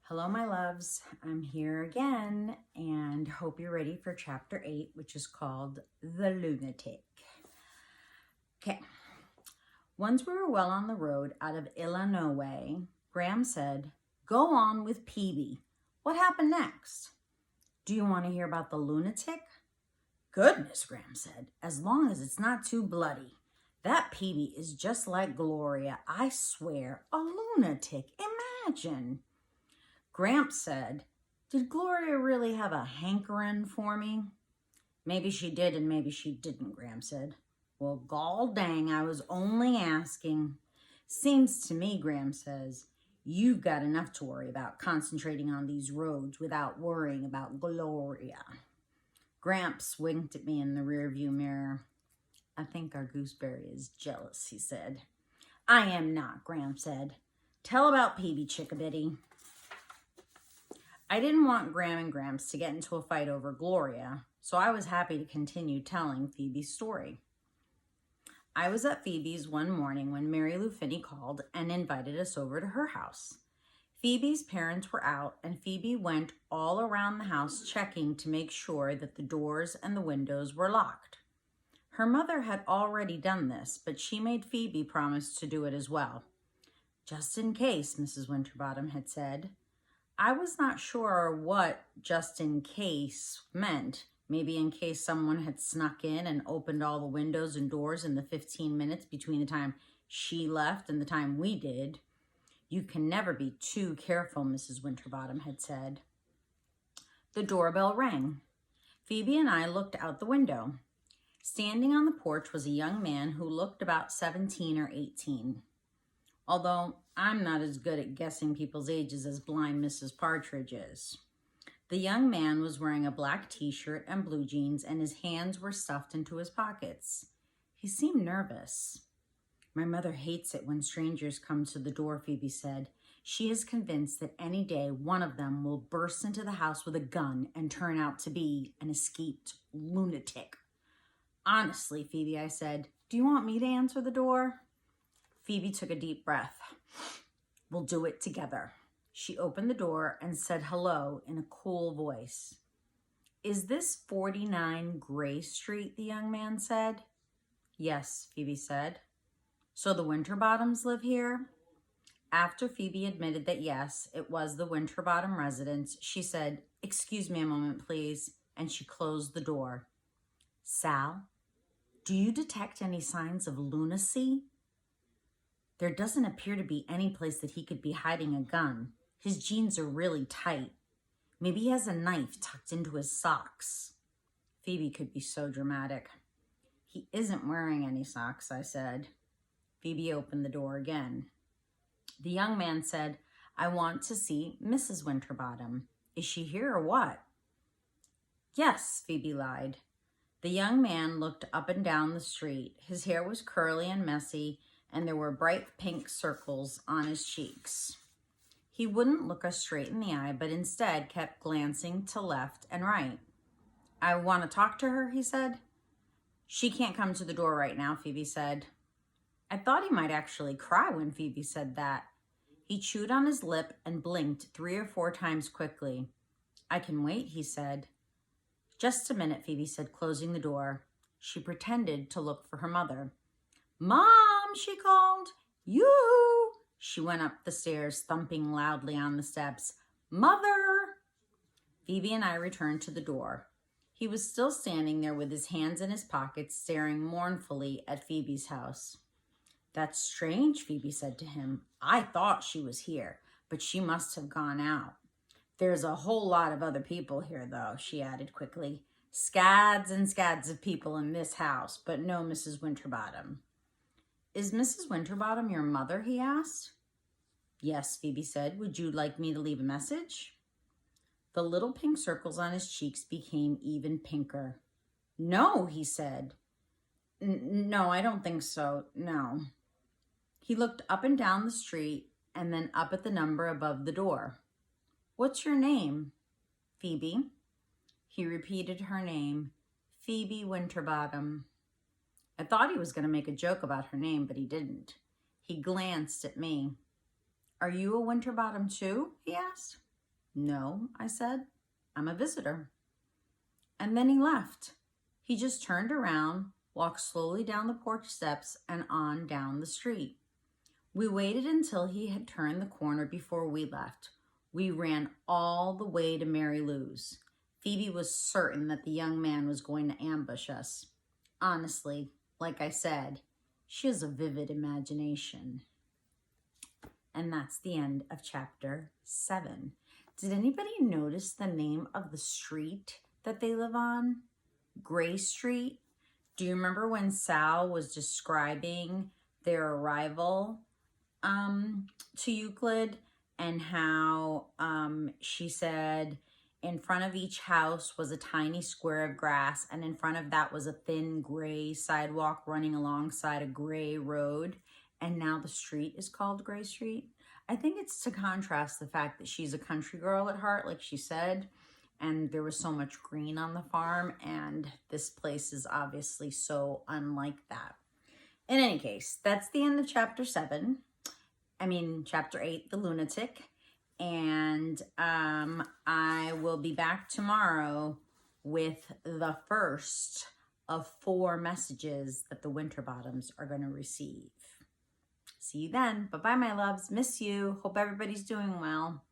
Hello, my loves. I'm here again and hope you're ready for chapter 8, which is called The Lunatic. Okay. Once we were well on the road out of Illinois, Graham said, "Go on with Phoebe. What happened next?" "Do you want to hear about the lunatic?" "Goodness," Graham said, "as long as it's not too bloody. That Phoebe is just like Gloria. I swear, a lunatic. Imagine." Gramps said, "Did Gloria really have a hankering for me?" "Maybe she did and maybe she didn't," Graham said. "Well, gall dang, I was only asking." "Seems to me," Graham says, "you've got enough to worry about concentrating on these roads without worrying about Gloria." Gramps winked at me in the rearview mirror. "I think our gooseberry is jealous," he said. "I am not," Graham said. "Tell about Phoebe, chickabiddy." I didn't want Graham and Gramps to get into a fight over Gloria, so I was happy to continue telling Phoebe's story. I was at Phoebe's one morning when Mary Lou Finney called and invited us over to her house. Phoebe's parents were out, and Phoebe went all around the house checking to make sure that the doors and the windows were locked. Her mother had already done this, but she made Phoebe promise to do it as well. "Just in case," Mrs. Winterbottom had said. I was not sure what "just in case" meant. Maybe in case someone had snuck in and opened all the windows and doors in the 15 minutes between the time she left and the time we did. "You can never be too careful," Mrs. Winterbottom had said. The doorbell rang. Phoebe and I looked out the window. Standing on the porch was a young man who looked about 17 or 18. Although I'm not as good at guessing people's ages as blind Mrs. Partridge is. The young man was wearing a black t-shirt and blue jeans, and his hands were stuffed into his pockets. He seemed nervous. "My mother hates it when strangers come to the door," Phoebe said. "She is convinced that any day one of them will burst into the house with a gun and turn out to be an escaped lunatic." "Honestly, Phoebe," I said, "do you want me to answer the door?" Phoebe took a deep breath. "We'll do it together." She opened the door and said hello in a cool voice. "Is this 49 Gray Street?" the young man said. "Yes," Phoebe said. "So the Winterbottoms live here?" After Phoebe admitted that yes, it was the Winterbottom residence, she said, "Excuse me a moment, please," and she closed the door. "Sal, do you detect any signs of lunacy?" "There doesn't appear to be any place that he could be hiding a gun. His jeans are really tight. Maybe he has a knife tucked into his socks." Phoebe could be so dramatic. "He isn't wearing any socks," I said. Phoebe opened the door again. The young man said, "I want to see Mrs. Winterbottom. Is she here or what?" "Yes," Phoebe lied. The young man looked up and down the street. His hair was curly and messy, and there were bright pink circles on his cheeks. He wouldn't look us straight in the eye, but instead kept glancing to left and right. "I want to talk to her," he said. "She can't come to the door right now," Phoebe said. I thought he might actually cry when Phoebe said that. He chewed on his lip and blinked 3 or 4 times quickly. "I can wait," he said. "Just a minute," Phoebe said, closing the door. She pretended to look for her mother. "Mom," she called. "You!" She went up the stairs, thumping loudly on the steps. "Mother!" Phoebe and I returned to the door. He was still standing there with his hands in his pockets, staring mournfully at Phoebe's house. "That's strange," Phoebe said to him. "I thought she was here, but she must have gone out. There's a whole lot of other people here, though," she added quickly. "Scads and scads of people in this house, but no Mrs. Winterbottom." "Is Mrs. Winterbottom your mother?" he asked. "Yes," Phoebe said. "Would you like me to leave a message?" The little pink circles on his cheeks became even pinker. "No," he said. No, I don't think so. No." He looked up and down the street and then up at the number above the door. "What's your name?" "Phoebe." He repeated her name, Phoebe Winterbottom. I thought he was going to make a joke about her name, but he didn't. He glanced at me. "Are you a Winterbottom too?" he asked. No, I said, I'm a visitor. And then he left. He just turned around, walked slowly down the porch steps and on down the street. We waited until he had turned the corner before we left. We ran all the way to Mary Lou's. Phoebe was certain that the young man was going to ambush us. Honestly, like I said, she has a vivid imagination. And that's the end of chapter 7. Did anybody notice the name of the street that they live on? Gray Street. Do you remember when Sal was describing their arrival to Euclid and how she said in front of each house was a tiny square of grass, and in front of that was a thin gray sidewalk running alongside a gray road, and now the street is called Gray Street? I think it's to contrast the fact that she's a country girl at heart, like she said, and there was so much green on the farm, and this place is obviously so unlike that. In any case, that's the end of chapter 8, The Lunatic. And I will be back tomorrow with the first of 4 messages that the Winterbottoms are going to receive. See you then. Bye-bye, my loves. Miss you. Hope everybody's doing well.